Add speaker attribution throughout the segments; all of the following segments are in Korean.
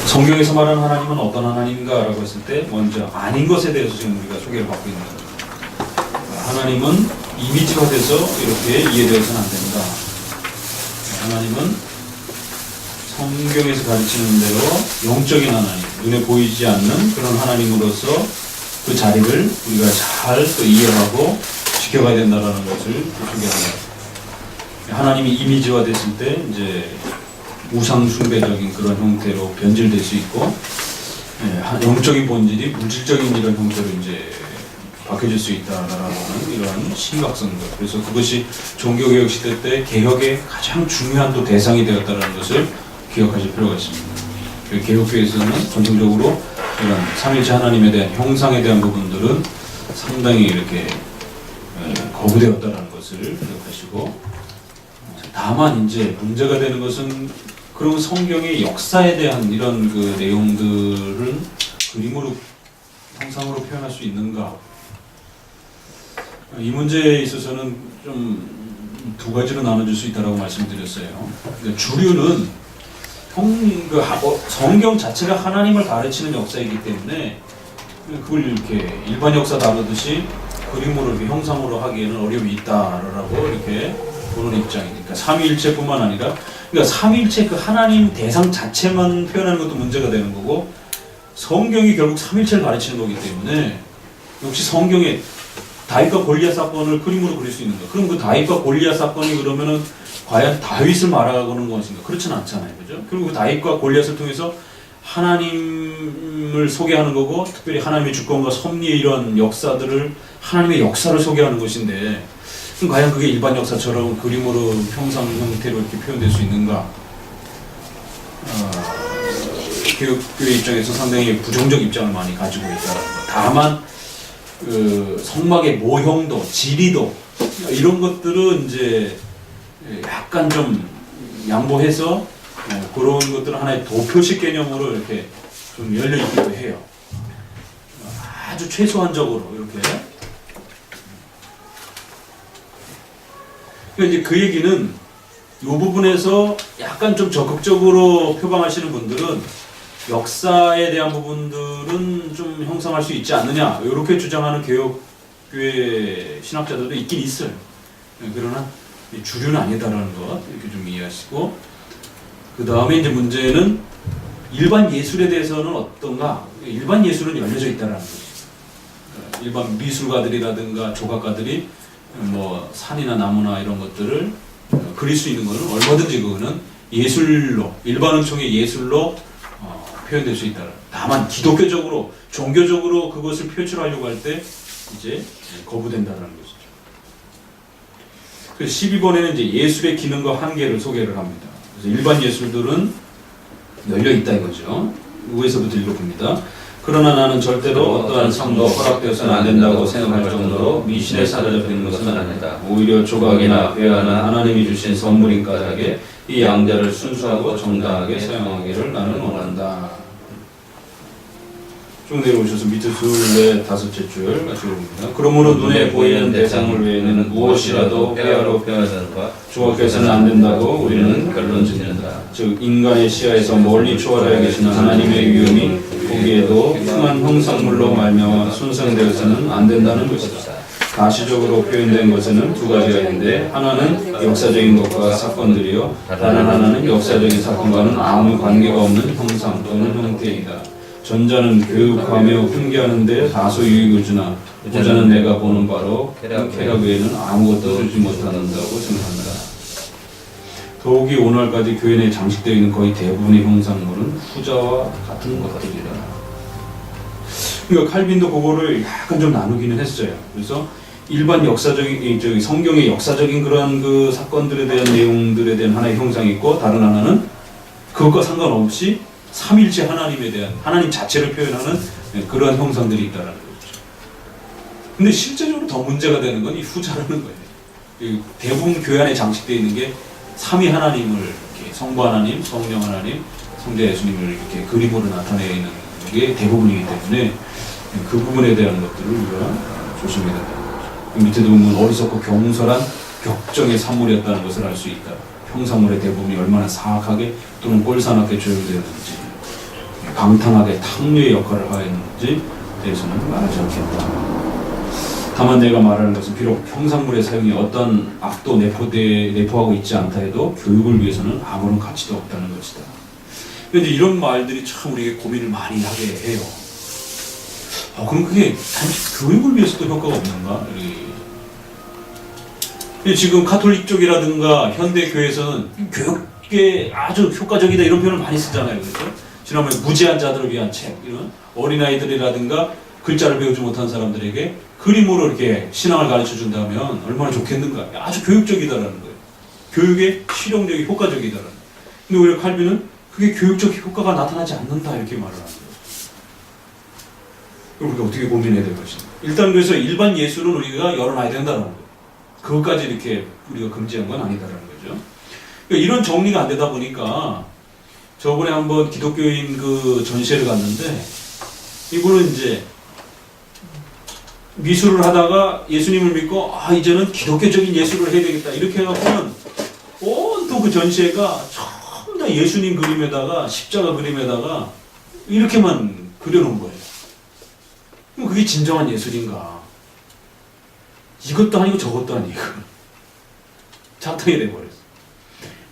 Speaker 1: 성경에서 말하는 하나님은 어떤 하나님인가 라고 했을 때 먼저 아닌 것에 대해서 지금 우리가 소개를 받고 있는 겁니다. 하나님은 이미지화돼서 이렇게 이해되어서는 안 된다. 하나님은 성경에서 가르치는 대로 영적인 하나님, 눈에 보이지 않는 그런 하나님으로서 그 자리를 우리가 잘 또 이해하고 지켜가야 된다는 것을 소개합니다. 하나님이 이미지화 됐을 때 이제 우상 숭배적인 그런 형태로 변질될 수 있고, 영적인 본질이 물질적인 이런 형태로 이제 바뀌어질 수 있다라는 이러한 심각성들. 그래서 그것이 종교개혁 시대 때 개혁의 가장 중요한 또 대상이 되었다는 것을 기억하실 필요가 있습니다. 개혁교회에서는 전통적으로 이런 삼일체 하나님에 대한 형상에 대한 부분들은 상당히 이렇게 거부되었다는 것을 기억하시고, 다만 이제 문제가 되는 것은 그런 성경의 역사에 대한 이런 그 내용들은 그림으로 형상으로 표현할 수 있는가? 이 문제에 있어서는 좀 두 가지로 나눠줄 수 있다고 말씀드렸어요. 그러니까 주류는 성경 자체가 하나님을 가르치는 역사이기 때문에 그걸 이렇게 일반 역사 다루듯이 그림으로 이렇게 형상으로 하기에는 어려움이 있다라고 이렇게 보는 입장이니까 삼위일체뿐만 아니라, 그러니까 삼위일체 그 하나님 대상 자체만 표현하는 것도 문제가 되는 거고, 성경이 결국 삼위일체를 가르치는 거기 때문에 역시 성경에 다윗과 골리앗 사건을 그림으로 그릴 수 있는가? 그럼 그 다윗과 골리앗 사건이 그러면은 과연 다윗을 말하는 것인가? 그렇지는 않잖아요, 그죠? 그리고 그 다윗과 골리앗을 통해서 하나님을 소개하는 거고, 특별히 하나님의 주권과 섭리의 이런 역사들을, 하나님의 역사를 소개하는 것인데, 그럼 과연 그게 일반 역사처럼 그림으로 형상 형태로 이렇게 표현될 수 있는가? 교회 입장에서 상당히 부정적 입장을 많이 가지고 있다는 것. 다만 그 성막의 모형도, 지리도 이런 것들은 이제 약간 좀 양보해서 그런 것들은 하나의 도표식 개념으로 이렇게 좀 열려 있기도 해요. 아주 최소한적으로 이렇게. 그러니까 이제 그 얘기는 이 부분에서 약간 좀 적극적으로 표방하시는 분들은 역사에 대한 부분들은 좀 형성할 수 있지 않느냐, 이렇게 주장하는 개혁교회 신학자들도 있긴 있어요. 그러나 주류는 아니다라는 것 이렇게 좀 이해하시고, 그 다음에 이제 문제는 일반 예술에 대해서는 어떤가? 일반 예술은 열려져 있다라는 거죠. 일반 미술가들이라든가 조각가들이 뭐 산이나 나무나 이런 것들을 그릴 수 있는 것은 얼마든지 그거는 예술로, 일반 은총의 예술로 표현될 수 있다. 다만 기독교적으로, 종교적으로 그것을 표출하려고 할 때 이제 거부된다는 것이죠. 그래서 12번에는 이제 예술의 기능과 한계를 소개를 합니다. 그래서 일반 예술들은 열려 있다 이거죠. 위에서부터 읽어봅니다. 그러나 나는 절대로 어떠한 상도 허락되어서는 안 된다고 생각할 정도로 미신에 사로잡히는 것은 아니다. 오히려 조각이나 회화나 하나님이 주신 선물인 까닭에 이 양자를 순수하고 정당하게 사용하기를 나는 원한다. 쭉 내려오셔서 밑에 둘, 다섯째 줄 같이 봅니다. 그러므로 눈에 보이는 대상을 외에는 무엇이라도 회화로 표현하든가 조각해서는 안 된다고 우리는 결론 짓는다. 즉 인간의 시야에서 멀리 초월하여 계시는 하나님의 위엄이 보기에도 흉한 형상물로 말미암아 손상되어서는 안 된다는 것이다. 가시적으로 표현된 것에는 두 가지가 있는데, 하나는 역사적인 것과 사건들이요, 다른 하나는 역사적인 사건과는 아무 관계가 없는 형상 또는 형태이다. 전자는 교육하며 훈계하는데 다소 유익을 주나 후자는 내가 보는 바로 쾌락 외에는 아무것도 주지 못한다고 생각한다. 더욱이 오늘까지 교회 내에 장식되어 있는 거의 대부분의 형상물은 후자와 같은 것들이다. 그러니까 칼빈도 그거를 약간 좀 나누기는 했어요. 그래서 일반 역사적인, 성경의 역사적인 그런 그 사건들에 대한 내용들에 대한 하나의 형상이 있고, 다른 하나는 그것과 상관없이 삼일체 하나님에 대한, 하나님 자체를 표현하는 그러한 형상들이 있다는 거죠. 근데 실제적으로 더 문제가 되는 건 이 후자라는 거예요. 대부분 교회 안에 장식되어 있는 게 삼위 하나님을 이렇게 성부 하나님, 성령 하나님, 성자 예수님을 이렇게 그림으로 나타내어 있는 게 대부분이기 때문에 그 부분에 대한 것들을 우리가 조심해야 된다. 밑에도 보면 어리석고 경솔한 격정의 산물이었다는 것을 알 수 있다. 형상물의 대부분이 얼마나 사악하게 또는 꼴사납게 조율되었는지 방탕하게 탕류의 역할을 하였는지 대해서는 말하지 않겠다. 다만 내가 말하는 것은 비록 형상물의 사용이 어떤 악도 내포하고 있지 않다 해도 교육을 위해서는 아무런 가치도 없다는 것이다. 그런데 이런 말들이 참 우리에게 고민을 많이 하게 해요. 그럼 그게 단지 교육을 위해서도 효과가 없는가? 지금 카톨릭 쪽이라든가 현대교회에서는 교육에 아주 효과적이다 이런 표현을 많이 쓰잖아요. 그렇죠? 지난번에 무지한 자들을 위한 책, 이런 어린아이들이라든가 글자를 배우지 못한 사람들에게 그림으로 이렇게 신앙을 가르쳐 준다면 얼마나 좋겠는가. 아주 교육적이다라는 거예요. 교육에 실용적이 효과적이다라는 거예요. 근데 오히려 칼빈은 그게 교육적 효과가 나타나지 않는다 이렇게 말을 하는 거예요. 그럼 우리가 어떻게 고민해야 될 것인가. 일단 그래서 일반 예술은 우리가 열어놔야 된다는 거예요. 그것까지 이렇게 우리가 금지한 건 아니다라는 거죠. 그러니까 이런 정리가 안 되다 보니까 저번에 한번 기독교인 그 전시회를 갔는데 이분은 이제 미술을 하다가 예수님을 믿고 이제는 기독교적인 예술을 해야 되겠다 이렇게 해갖고는 온통 그 전시회가 전부 다 예수님 그림에다가 십자가 그림에다가 이렇게만 그려놓은 거예요. 그럼 그게 진정한 예술인가? 이것도 아니고 저것도 아니고 작탕이 돼버렸어.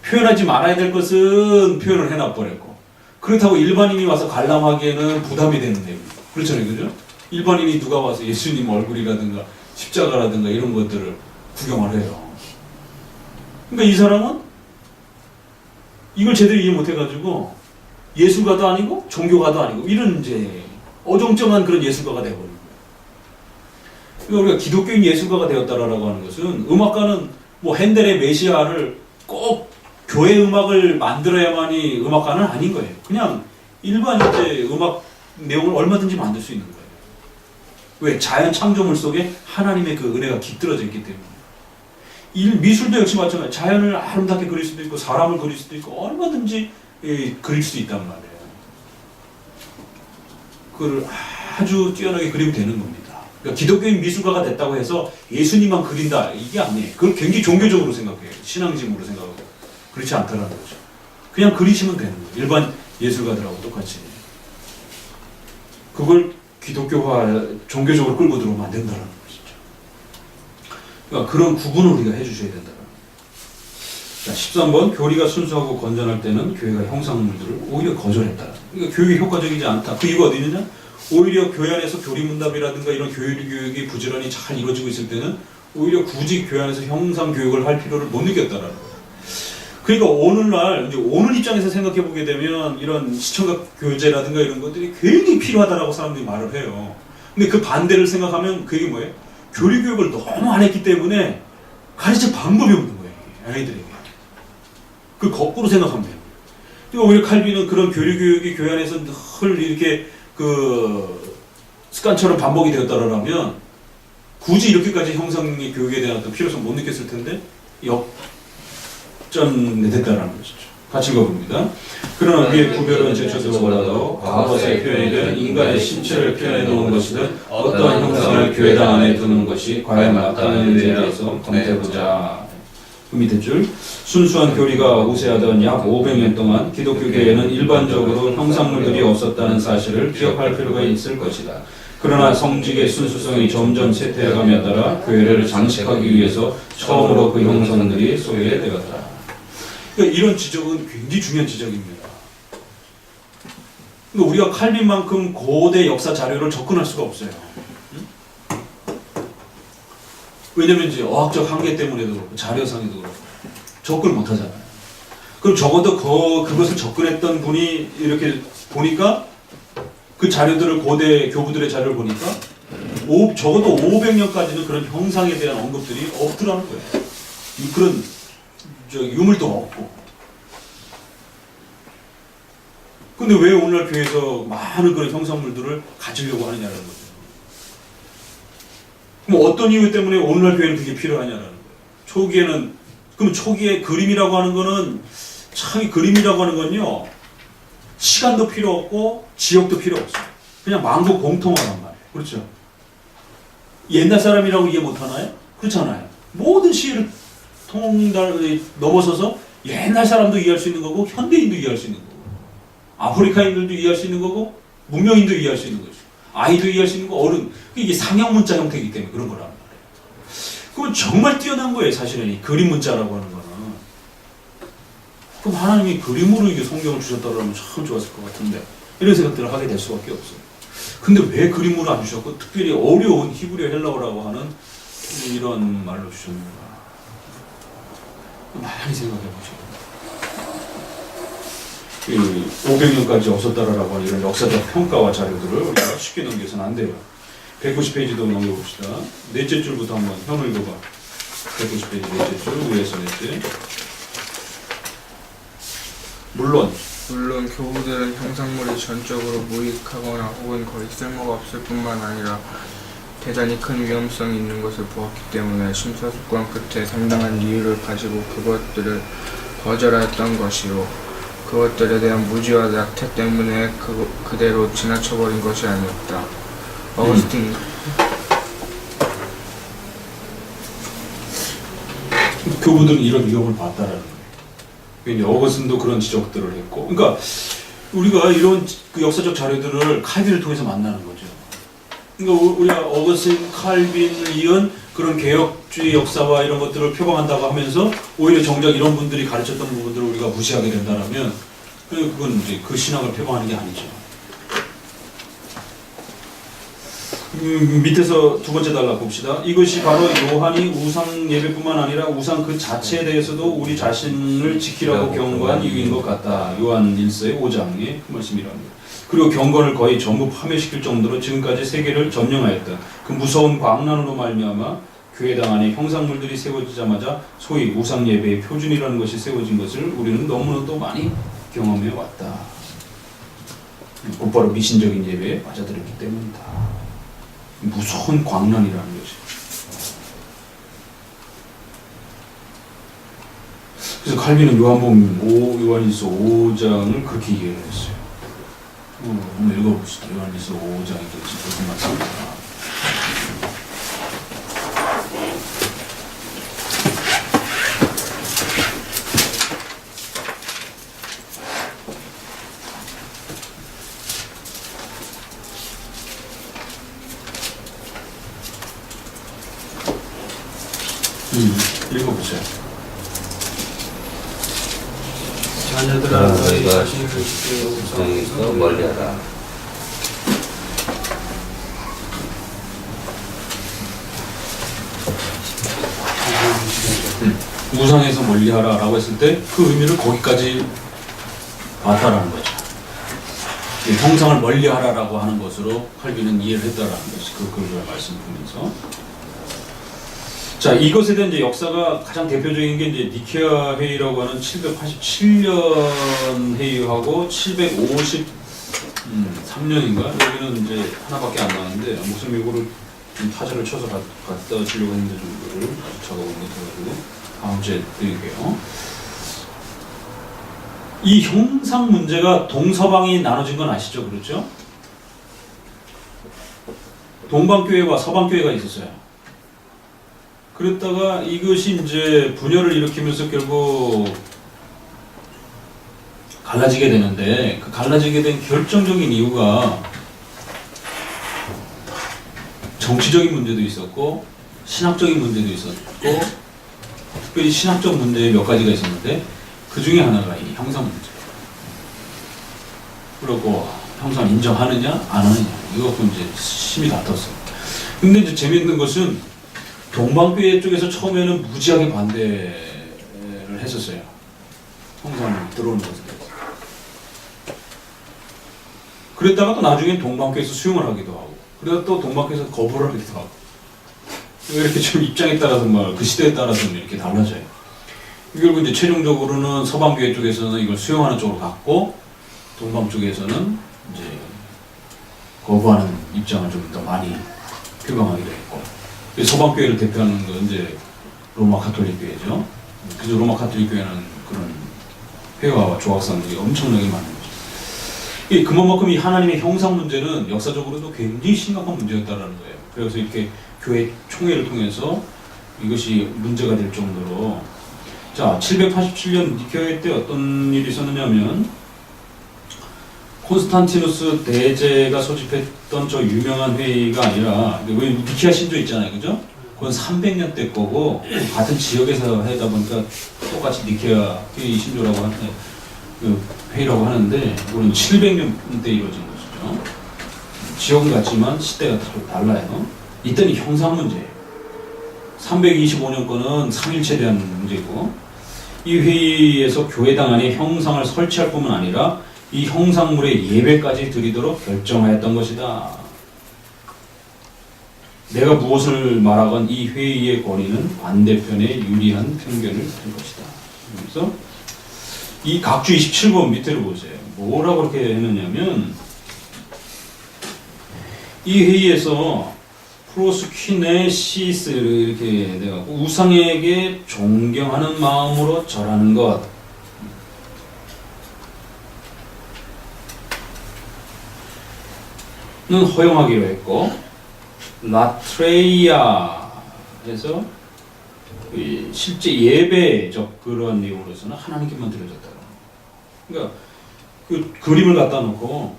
Speaker 1: 표현하지 말아야 될 것은 표현을 해놔버렸고, 그렇다고 일반인이 와서 관람하기에는 부담이 되는 내용이에요. 그렇잖아요, 그죠? 일반인이 누가 와서 예수님 얼굴이라든가 십자가라든가 이런 것들을 구경을 해요. 그러니까 이 사람은 이걸 제대로 이해 못해가지고 예술가도 아니고 종교가도 아니고 이런 이제 어정쩡한 그런 예술가가 되어버린 거예요. 그러니까 우리가 기독교인 예술가가 되었다라고 하는 것은, 음악가는 뭐 핸델의 메시아를 꼭 교회 음악을 만들어야만이 음악가는 아닌 거예요. 그냥 일반 이제 음악 내용을 얼마든지 만들 수 있는 거예요. 왜? 자연 창조물 속에 하나님의 그 은혜가 깃들어져 있기 때문에. 미술도 역시 마찬가지예요. 자연을 아름답게 그릴 수도 있고 사람을 그릴 수도 있고 얼마든지 그릴 수 있단 말이에요. 그걸 아주 뛰어나게 그리면 되는 겁니다. 그러니까 기독교인 미술가가 됐다고 해서 예수님만 그린다 이게 아니에요. 그걸 굉장히 종교적으로 생각해요. 신앙심으로 생각하고. 그렇지 않다라는 거죠. 그냥 그리시면 되는 거예요. 일반 예술가들하고 똑같이. 그걸 기독교화, 종교적으로 끌고 들어오면 안 된다는 것이죠. 그러니까 그런 구분을 우리가 해주셔야 된다는 거예요. 자, 13번, 교리가 순수하고 건전할 때는 교회가 형상물들을 오히려 거절했다. 그러니까 교육이 효과적이지 않다. 그 이유가 어디 있느냐? 오히려 교회 안에서 교리문답이라든가 이런 교육이 부지런히 잘 이루어지고 있을 때는 오히려 굳이 교회 안에서 형상 교육을 할 필요를 못 느꼈다라는 거예요. 그러니까 오늘날 이제 오늘 입장에서 생각해 보게 되면 이런 시청각 교재라든가 이런 것들이 굉장히 필요하다라고 사람들이 말을 해요. 근데 그 반대를 생각하면 그게 뭐예요? 교리 교육을 너무 안 했기 때문에 가르칠 방법이 없는 거예요, 아이들에게. 그 거꾸로 생각하면 돼요. 그러니까 오히려 칼빈은 그런 교리 교육이 교회 안에서 늘 이렇게 그 습관처럼 반복이 되었다라면 굳이 이렇게까지 형상의 교육에 대한 어떤 필요성 못 느꼈을 텐데 됐다라는 것이죠. 같이 읽어봅니다. 그러나 위의 구별은 제쳐두고라도 과거사의 표현이든 인간의 신체를 표현해 놓은 것이든 어떠한 형상을 교회당 안에 두는 것이 과연 마땅한지에 대해서 검토해보자. 그 밑에 줄, 순수한 교리가 우세하던 약 500년 동안 기독교계에는 일반적으로 형상물들이 없었다는 사실을 기억할 필요가 있을 것이다. 그러나 성직의 순수성이 점점 쇠퇴해감에 따라 교회를 장식하기 위해서 처음으로 그 형상들이 소개되었다. 그러니까 이런 지적은 굉장히 중요한 지적입니다. 그러니까 우리가 칼빈만큼 고대 역사 자료를 접근할 수가 없어요. 왜냐면 이제 어학적 한계 때문에도 그렇고 자료상에도 그렇고 접근을 못 하잖아요. 그럼 적어도 그것을 접근했던 분이 이렇게 보니까 그 자료들을 고대 교부들의 자료를 보니까 적어도 500년까지는 그런 형상에 대한 언급들이 없더라는 거예요. 그런 유물도 없고. 근데 왜 오늘날 교회에서 많은 그런 형상물들을 가지려고 하느냐라는 거죠. 그럼 어떤 이유 때문에 오늘날 교회는 그게 필요하냐라는 거예요. 그럼 초기에 그림이라고 하는 거는 참 그림이라고 하는 건요, 시간도 필요 없고 지역도 필요 없어요. 그냥 만국 공통어란 말이에요. 그렇죠? 옛날 사람이라고 이해 못하나요? 그렇잖아요. 모든 시를 넘어서서 옛날 사람도 이해할 수 있는 거고 현대인도 이해할 수 있는 거고. 아프리카인들도 이해할 수 있는 거고 문명인도 이해할 수 있는 거죠. 아이도 이해할 수 있는 거, 어른. 이게 상형 문자 형태이기 때문에 그런 거란 말이에요. 그건 정말 뛰어난 거예요. 사실은 이 그림 문자라고 하는 거는. 그럼 하나님이 그림으로 이게 성경을 주셨다고 하면 참 좋았을 것 같은데 이런 생각들을 하게 될 수밖에 없어요. 근데 왜 그림으로 안 주셨고 특별히 어려운 히브리어 헬라어라고 하는 이런 말로 주셨는가? 많이 생각해 보시고 500년까지 없었다라고 하는 이런 역사적 평가와 자료들을 우리가 쉽게 넘겨서는 안 돼요. 190페이지도 넘겨봅시다. 넷째 줄부터 한번 현우 읽어봐. 190페이지 넷째 줄 위에서 넷째. 물론
Speaker 2: 교우들은 형상물이 전적으로 무익하거나 혹은 거의 쓸모가 없을 뿐만 아니라 대단히 큰 위험성이 있는 것을 보았기 때문에 심사숙고한 끝에 상당한 이유를 가지고 그것들을 거절하였던 것이요 그것들에 대한 무지와 낙태 때문에 그대로 지나쳐버린 것이 아니었다. 어거스틴
Speaker 1: 교부들은 이런 위험을 봤다라는 거예요. 어거스틴도 그런 지적들을 했고, 그러니까 우리가 이런 그 역사적 자료들을 칼빈을 통해서 만나는 거죠. 그러니까 우리가 어거스틴, 칼빈을 이은 그런 개혁주의 역사와 이런 것들을 표방한다고 하면서 오히려 정작 이런 분들이 가르쳤던 부분들을 우리가 무시하게 된다면 그건 이제 그 신앙을 표방하는 게 아니죠. 밑에서 두 번째 단락 봅시다. 이것이 바로 요한이 우상 예배뿐만 아니라 우상 그 자체에 대해서도 우리 자신을 지키라고 경고한 이유인 것 같다. 요한 1서 5장의 그 말씀이랍니다. 그리고 경건을 거의 전부 파멸시킬 정도로 지금까지 세계를 점령하였던 그 무서운 광란으로 말미암아 교회당 안에 형상물들이 세워지자마자 소위 우상 예배의 표준이라는 것이 세워진 것을 우리는 너무나도 많이 경험해 왔다. 곧바로 미신적인 예배에 빠져들었기 때문이다. 무서운 광란이라는 것이. 그래서 칼빈은 요한일서 5장을 그렇게 이해를 했어요. 한번 읽어봅시다. 요한일서 5장이 무슨 말씀입니까? 읽어보세요.
Speaker 3: 자녀들아 너희가 우상에서 멀리하라.
Speaker 1: 우상에서 멀리하라 라고 했을 때 그 의미를 거기까지 봤다라는 거죠. 형상을 멀리하라 라고 하는 것으로 칼빈은 이해를 했다라는 것이 그 글을 말씀드리면서, 자, 이것에 대한 이제 역사가 가장 대표적인 게 이제 니케아 회의라고 하는 787년 회의하고 753년인가? 여기는 이제 하나밖에 안 나왔는데, 목사님 이거를 좀 타자를 쳐서 갖다 주려고 했는데 좀 이거를 작업을 못해가지고 다음 주에 드릴게요. 이 형상 문제가 동서방이 나눠진 건 아시죠? 그렇죠? 동방교회와 서방교회가 있었어요. 그랬다가 이것이 이제 분열을 일으키면서 결국 갈라지게 되는데, 그 갈라지게 된 결정적인 이유가 정치적인 문제도 있었고 신학적인 문제도 있었고, 특별히 신학적 문제 몇 가지가 있었는데 그 중에 하나가 이 형상 문제. 그리고 형상을 인정하느냐 안 하느냐 이거 갖고 이제 심히 다퉜어요. 근데 이제 재미있는 것은 동방교회 쪽에서 처음에는 무지하게 반대를 했었어요. 형상 들어오는 것에 대해서. 그랬다가 또 나중엔 동방교회에서 수용을 하기도 하고, 그러다 또 동방교회에서 거부를 하기도 하고, 이렇게 좀 입장에 따라서 그 시대에 따라서 이렇게 달라져요. 결국 이제 최종적으로는 서방교회 쪽에서는 이걸 수용하는 쪽으로 갔고, 동방 쪽에서는 이제 거부하는 입장을 좀 더 많이 표방하기도 했고, 서방교회를 대표하는 건 이제 로마 가톨릭 교회죠. 그래서 로마 가톨릭 교회는 그런 회화와 조각상들이 엄청나게 많은 거죠. 그만큼 이 하나님의 형상 문제는 역사적으로도 굉장히 심각한 문제였다는 거예요. 그래서 이렇게 교회 총회를 통해서 이것이 문제가 될 정도로, 자, 787년 니케아 때 어떤 일이 있었느냐면 콘스탄티누스 대제가 소집했던 저 유명한 회의가 아니라 왜 니케아 신조 있잖아요, 그죠? 그건 300년 대 거고 같은 지역에서 하다 보니까 똑같이 니케아 회의 신조라고 하는데 그 회의라고 하는데 그건 700년 때 이루어진 것이죠. 지역은 같지만 시대가 달라요. 이때는 형상 문제예요. 325년 거는 삼일체에 대한 문제고 이 회의에서 교회당 안에 형상을 설치할 뿐만 아니라 이 형상물의 예배까지 드리도록 결정하였던 것이다. 내가 무엇을 말하건 이 회의의 권위는 반대편에 유리한 편견을 든 것이다. 그래서 이 각주 27번 밑에를 보세요. 뭐라고 그렇게 했느냐면 이 회의에서 프로스퀴네 시스를 이렇게 내가 우상에게 존경하는 마음으로 절하는 것. 는 허용하기로 했고 라트레이아에서 실제 예배적 그런 내용으로서는 하나님께만 드려졌다. 그러니까 그 그림을 갖다 놓고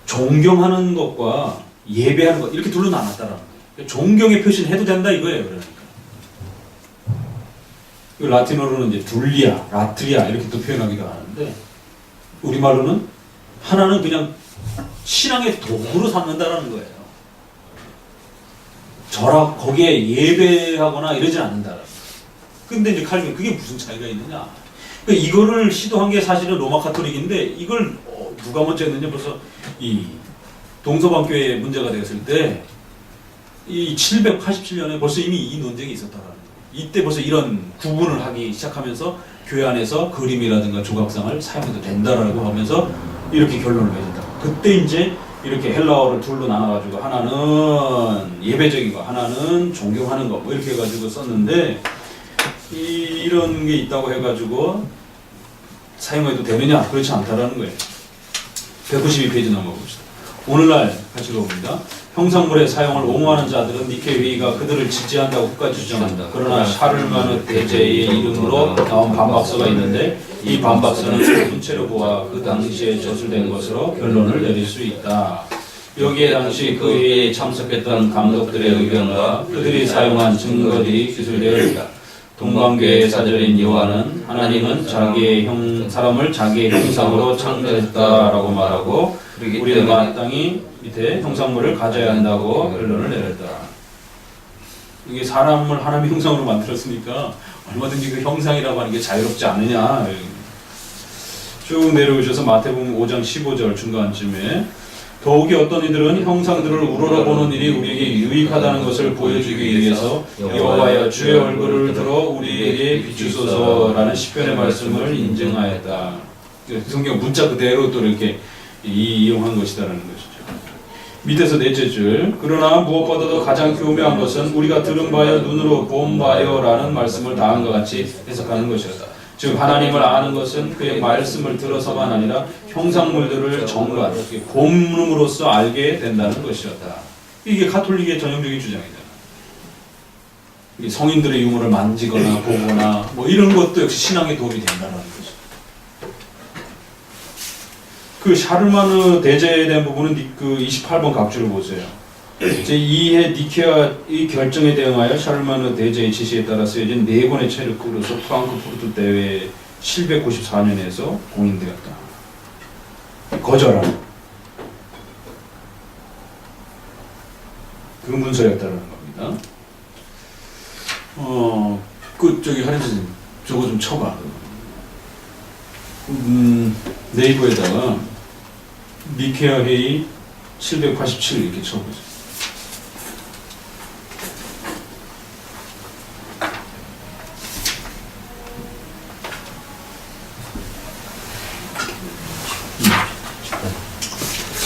Speaker 1: 존경하는 것과 예배하는 것 이렇게 둘로 나눴다라는 거예요. 존경의 표시는 해도 된다 이거예요. 그러니까 그 라틴어로는 이제 둘리아, 라트리아 이렇게 또 표현하기도 하는데 우리말로는 하나는 그냥 신앙의 도구로 삼는다라는 거예요. 거기에 예배하거나 이러지 않는다라는 거예요. 근데 이제 칼빈 그게 무슨 차이가 있느냐? 그러니까 이거를 시도한 게 사실은 로마 카톨릭인데 이걸 누가 먼저 했느냐 벌써 이 동서방교회 문제가 되었을 때 이 787년에 벌써 이미 이 논쟁이 있었다라는 거예요. 이때 벌써 이런 구분을 하기 시작하면서 교회 안에서 그림이라든가 조각상을 사용해도 된다라고 하면서 이렇게 결론을 내린다. 그때 이제 이렇게 헬라어를 둘로 나눠가지고 하나는 예배적인 거, 하나는 존경하는 거, 뭐 이렇게 해가지고 썼는데 이런 게 있다고 해가지고 사용해도 되느냐? 그렇지 않다라는 거예요. 192페이지 넘어봅시다. 오늘날 같이 읽어봅니다. 형상물의 사용을 옹호하는 자들은 니케 회의가 그들을 지지한다고 끝까지 주장한다. 그러나 샤를마느 대제의 이름으로 나온 반박서가 있는데 이 반박서는 문체로 보아 그 당시에 저술된 것으로 결론을 내릴 수 있다. 여기에 당시 그 회의에 참석했던 감독들의 의견과 그들이 사용한 증거들이 기술되어 있다. 동방교회의 사절인 요한은 하나님은 사람을 자기의 형상으로 창조했다라고 말하고 우리는 마땅히 밑에 형상물을 가져야 한다고 결론을 내렸다. 이게 사람을 하나님의 형상으로 만들었으니까 얼마든지 그 형상이라고 하는 게 자유롭지 않느냐. 쭉 내려오셔서 마태복음 5장 15절 중간쯤에 더욱이 어떤 이들은 형상들을 우러러보는 일이 우리에게 유익하다는 것을 보여주기 위해서 여호와여 주의 얼굴을 들어 우리에게 비추소서라는 시편의 말씀을 인증하였다. 성경 문자 그대로 또 이렇게 이용한 것이다라는 것이죠. 밑에서 넷째 줄 그러나 무엇보다도 가장 교묘한 것은 우리가 들은 바여 눈으로 본 바여라는 말씀을 다음과 같이 해석하는 것이었다. 즉 하나님을 아는 것은 그의 말씀을 들어서만 아니라 형상물들을 정관, 본음으로써 알게 된다는 것이었다. 이게 가톨릭의 전형적인 주장이잖아. 성인들의 유물을 만지거나 보거나 뭐 이런 것도 역시 신앙에 도움이 된다는 것이죠. 그 샤르마느 대제에 대한 부분은 그 28번 각주를 보세요. 제2회 니케아의 결정에 대응하여 샤르마느 대제의 지시에 따라 쓰여진 4권의 책을 꾸려서 프랑크푸르트 대회 794년에서 공인되었다. 거절한 그 문서였다는 겁니다. 하린 선생님 저거 좀 쳐봐. 네이버에다가 니케아 회의 787 이렇게 쳐보세요.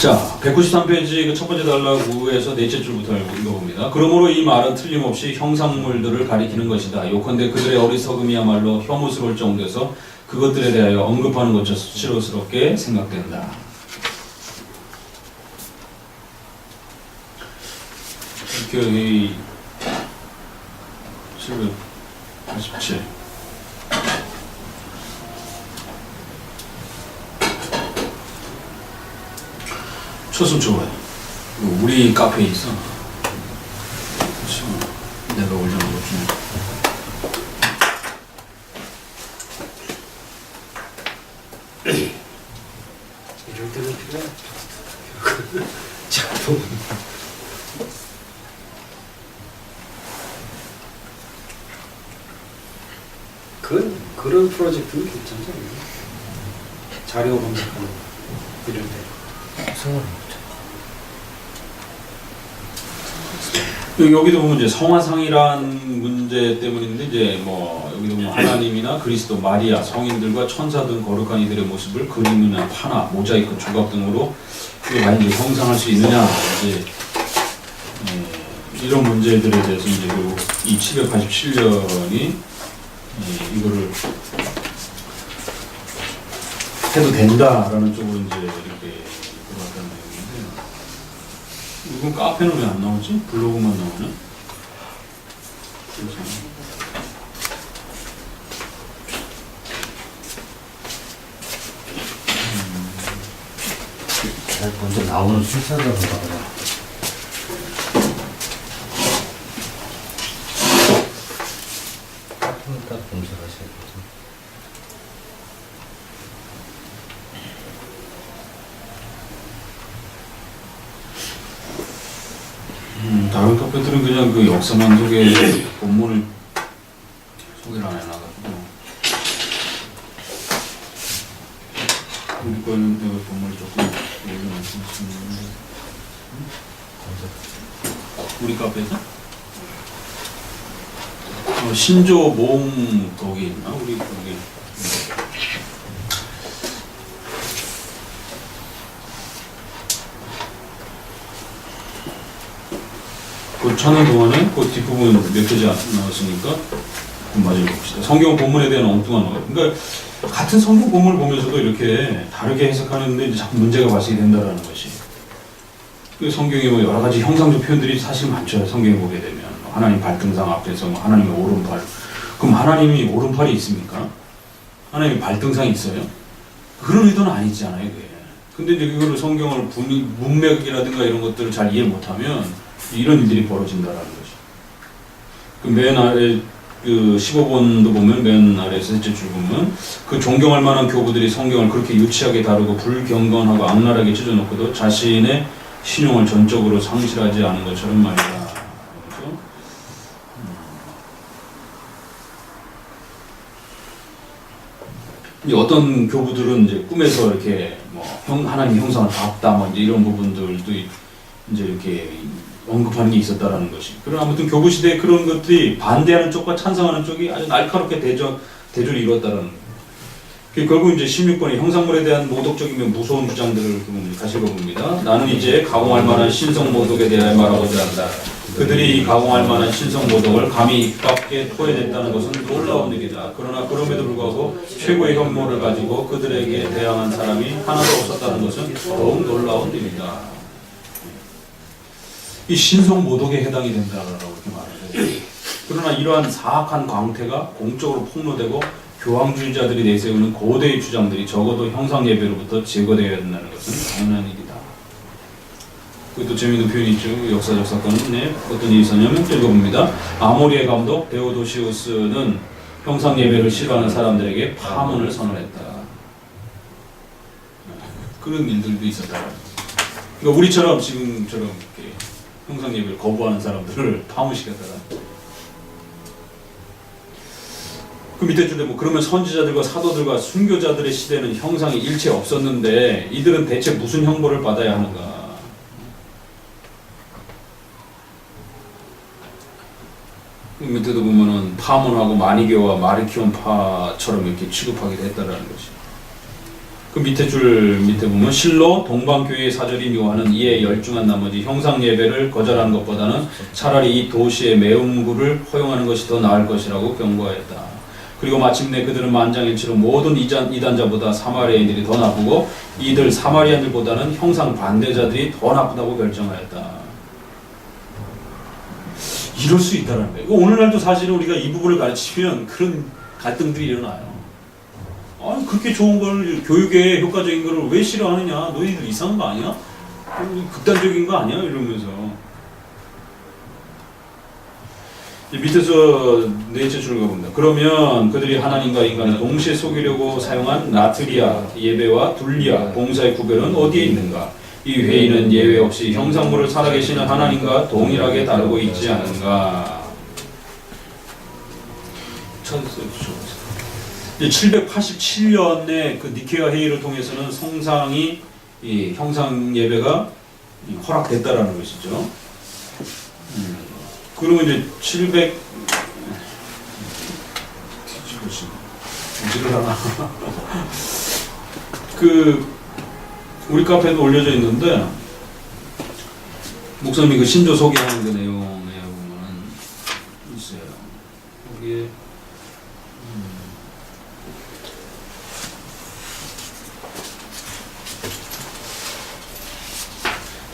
Speaker 1: 자, 193페이지 그 첫 번째 단락에서 넷째 줄부터 읽어봅니다. 그러므로 이 말은 틀림없이 형상물들을 가리키는 것이다. 요컨대 그들의 어리석음이야말로 혐오스러울 정도에서 그것들에 대하여 언급하는 것조차 수치스럽게 생각된다. 이렇게 787 초점 줘봐요. 우리 카페에 있어. 그렇죠. 내가 올려놓은 것 중에.
Speaker 3: 이럴 때는 필요해. 작품. 그런 프로젝트는 괜찮지 않나요? 자료 검색하는 거, 이럴 때.
Speaker 1: 여기도 보면 이제 성화상이란 문제 때문인데 이제 뭐 여기도 보면 하나님이나 그리스도, 마리아, 성인들과 천사 등 거룩한 이들의 모습을 그림이나 파나, 모자이크, 조각 등으로 많이 이제 형상할 수 있느냐 이제 이런 문제들에 대해서 이제 결국 이 787년이 이거를 해도 된다라는 쪽으로 이제 이렇게 들어갔다는 내용인데, 이건 카페는 왜 안 나오지? 블로그만 나오네. 그렇죠.
Speaker 3: 먼저 나오는 순서대로 봐라. 딱 검색하셔야 되죠.
Speaker 1: 다른 카페들은 그냥 그 역사만 소개, 본문을 소개를 안 해놔가지고 우리 거는 내가 본문을 조금 올려놨으면 우리 카페에서? 신조 모음 덕이 있나? 우리 거기 그 찾는 동안에 그 뒷부분 몇 페이지 나왔으니까 마저 봅시다. 성경 본문에 대한 엉뚱한 거. 그러니까 같은 성경 본문을 보면서도 이렇게 다르게 해석하는데 이제 자꾸 문제가 발생이 된다라는 것이. 그 성경에 뭐 여러 가지 형상적 표현들이 사실 많죠. 성경에 보게 되면 하나님 발등상 앞에서 뭐 하나님의 오른팔. 그럼 하나님이 오른팔이 있습니까? 하나님이 발등상이 있어요? 그런 의도는 아니잖아요. 그게. 근데 이제 그거를 성경을 문맥이라든가 이런 것들을 잘 이해 못하면 이런 일들이 벌어진다라는 것이. 그 맨 아래 그 15번도 보면 맨 아래 셋째 줄 보면 그 존경할 만한 교부들이 성경을 그렇게 유치하게 다루고 불경건하고 악랄하게 찢어놓고도 자신의 신용을 전적으로 상실하지 않은 것처럼 말이다. 그렇죠? 이제 어떤 교부들은 이제 꿈에서 이렇게 뭐 하나님 형상을 봤다 뭐 이제 이런 부분들도 이제 이렇게 언급하는 게 있었다라는 것이. 그런 아무튼 교부 시대에 그런 것들이 반대하는 쪽과 찬성하는 쪽이 아주 날카롭게 대조를 이뤘다라는 거예요. 결국 이제 16번의 형상물에 대한 모독적이며 무서운 주장들을 다시 읽어봅니다. 나는 이제 가공할 만한 신성 모독에 대하여 말하고자 한다. 그들이 가공할 만한 신성 모독을 감히 입 밖에 토해냈다는 것은 놀라운 일이다. 그러나 그럼에도 불구하고 최고의 혐오를 가지고 그들에게 대항한 사람이 하나도 없었다는 것은 더욱 놀라운 일이다. 이 신성 모독에 해당이 된다라고 이렇게 말하죠. 그러나 이러한 사악한 광태가 공적으로 폭로되고 교황주의자들이 내세우는 고대의 주장들이 적어도 형상 예배로부터 제거되어야 된다는 것은 당연한 일이다. 그것도 재미있는 표현이 있죠. 역사적 사건은 어떤 일이 있었냐면 읽어봅니다. 아모리의 감독 데오도시우스는 형상 예배를 싫어하는 사람들에게 파문을 선언했다. 그런 일들도 있었다. 그러니까 우리처럼 지금처럼 이렇게 형상 예배를 거부하는 사람들을 파문시켰다가. 그 밑에 줄에 뭐 그러면 선지자들과 사도들과 순교자들의 시대는 형상이 일체 없었는데 이들은 대체 무슨 형벌을 받아야 하는가? 그 밑에도 보면은 파문하고 마니게와 마르키온파처럼 이렇게 취급하기도 했다라는 것이. 그 밑에 보면 실로 동방교회의 사절이 묘하는 이에 열중한 나머지 형상 예배를 거절하는 것보다는 차라리 이 도시의 매운구를 허용하는 것이 더 나을 것이라고 경고하였다. 그리고 마침내 그들은 만장일치로 모든 이단자보다 사마리아인들이 더 나쁘고 이들 사마리아인들보다는 형상 반대자들이 더 나쁘다고 결정하였다. 이럴 수 있다는 거예요. 오늘날도 사실은 우리가 이 부분을 가르치면 그런 갈등들이 일어나요. 그렇게 좋은 걸, 교육에 효과적인 걸 왜 싫어하느냐? 너희들 이상한 거 아니야? 극단적인 거 아니야? 이러면서. 밑에서 넷째 줄을 가봅니다. 그러면 그들이 하나님과 인간을 동시에 속이려고 사용한 나트리아 예배와 둘리아 봉사의 구별은 어디에 있는가? 이 회의는 예외 없이 형상물을 살아계시는 하나님과 동일하게 다루고 있지 않은가? 787년에 그 니케아 회의를 통해서는 성상이 이 형상 예배가 허락됐다라는 것이죠. 그러면 이제 700 뒤집어지를 하나. 그 우리 카페에도 올려져 있는데 목사님이 그 신조 소개하는 그 내용에 보면 있어요. 거기에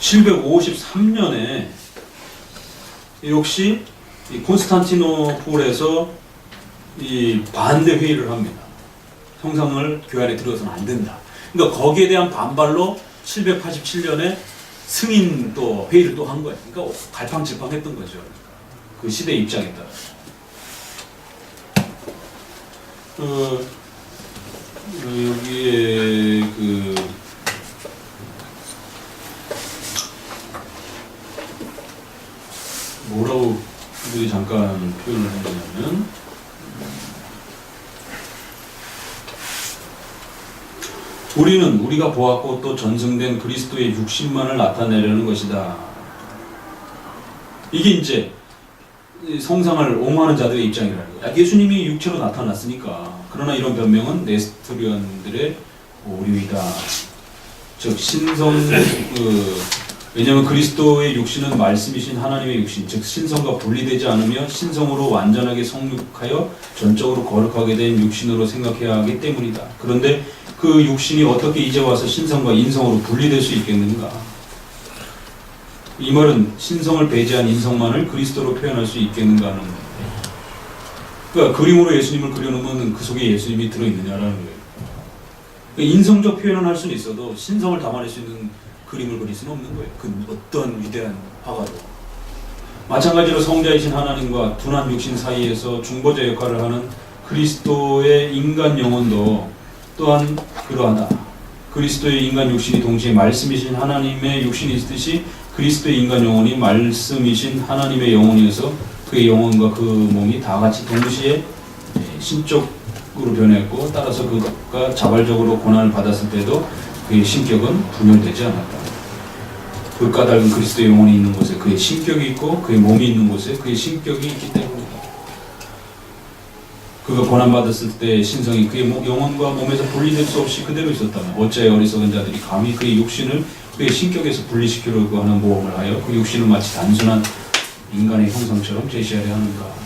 Speaker 1: 753년에 역시 이 콘스탄티노폴에서 이 반대 회의를 합니다. 형상을 교회 안에 들어서는 안 된다. 그러니까 거기에 대한 반발로 787년에 승인 또 회의를 또 한 거예요. 그러니까 갈팡질팡했던 거죠. 그 시대의 입장에 따라. 여기에 그 뭐라고 우리 잠깐 표현을 해주냐면 우리가 보았고 또 전승된 그리스도의 육신만을 나타내려는 것이다. 이게 이제 성상을 옹호하는 자들의 입장이라는 거예요. 예수님이 육체로 나타났으니까. 그러나 이런 변명은 네스토리언들의 오류이다. 즉 신성 왜냐하면 그리스도의 육신은 말씀이신 하나님의 육신, 즉 신성과 분리되지 않으며 신성으로 완전하게 성육하여 전적으로 거룩하게 된 육신으로 생각해야 하기 때문이다. 그런데 그 육신이 어떻게 이제 와서 신성과 인성으로 분리될 수 있겠는가? 이 말은 신성을 배제한 인성만을 그리스도로 표현할 수 있겠는가 하는 거예요. 그러니까 그림으로 예수님을 그려놓으면 그 속에 예수님이 들어있느냐라는 거예요. 그러니까 인성적 표현은 할 수는 있어도 신성을 담아낼 수 있는 그림을 그릴 수는 없는 거예요. 그 어떤 위대한 화가도. 마찬가지로 성자이신 하나님과 둔한 육신 사이에서 중보자 역할을 하는 그리스도의 인간 영혼도 또한 그러하다. 그리스도의 인간 육신이 동시에 말씀이신 하나님의 육신이 있듯이 그리스도의 인간 영혼이 말씀이신 하나님의 영혼이어서 그의 영혼과 그 몸이 다 같이 동시에 신적으로 변했고 따라서 그가 자발적으로 고난을 받았을 때도 그의 신격은 분열되지 않았다. 그 까닭은 그리스도의 영혼이 있는 곳에 그의 신격이 있고 그의 몸이 있는 곳에 그의 신격이 있기 때문이다. 그가 고난받았을 때 신성이 그의 영혼과 몸에서 분리될 수 없이 그대로 있었다면 어찌하여 어리석은 자들이 감히 그의 육신을 그의 신격에서 분리시키려고 하는 모험을 하여 그 육신을 마치 단순한 인간의 형상처럼 제시하려 하는가.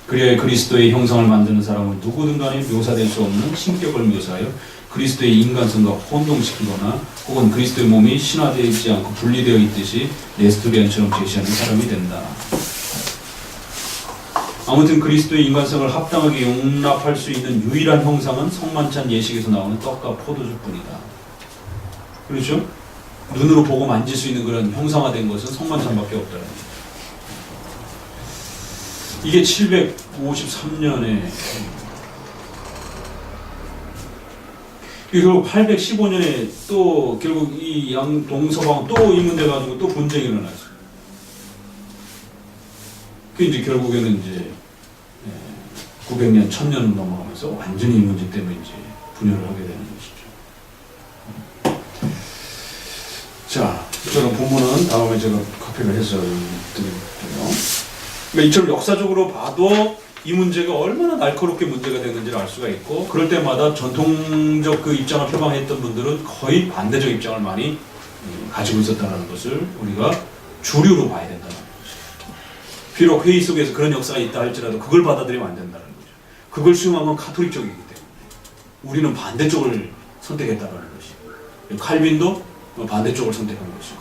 Speaker 1: 그리하여 그리스도의 형상을 만드는 사람은 누구든 간에 묘사될 수 없는 신격을 묘사하여 그리스도의 인간성과 혼동시키거나 혹은 그리스도의 몸이 신화되지 않고 분리되어 있듯이 네스토리안처럼 제시하는 사람이 된다. 아무튼 그리스도의 인간성을 합당하게 용납할 수 있는 유일한 형상은 성만찬 예식에서 나오는 떡과 포도주뿐이다. 그렇죠? 눈으로 보고 만질 수 있는 그런 형상화된 것은 성만찬밖에 없다는 거죠. 이게 753년에 결국 815년에 또 결국 이 양 동서방 또 이 문제 가지고 또 분쟁이 일어나죠. 그 이제 결국에는 이제 900년, 1000년 넘어가면서 완전히 이 문제 때문에 이제 분열을 하게 되는 것이죠. 자, 저는 본문은 다음에 제가 카피를 해서 드릴게요. 그러니까 이처럼 역사적으로 봐도 이 문제가 얼마나 날카롭게 문제가 되는지를 알 수가 있고, 그럴 때마다 전통적 그 입장을 표방했던 분들은 거의 반대적 입장을 많이 가지고 있었다는 것을 우리가 주류로 봐야 된다는 거죠. 비록 회의 속에서 그런 역사가 있다 할지라도 그걸 받아들이면 안 된다는 거죠. 그걸 수용하면 카톨릭적이기 때문에 우리는 반대쪽을 선택했다는 것이고, 칼빈도 반대쪽을 선택한 것이고,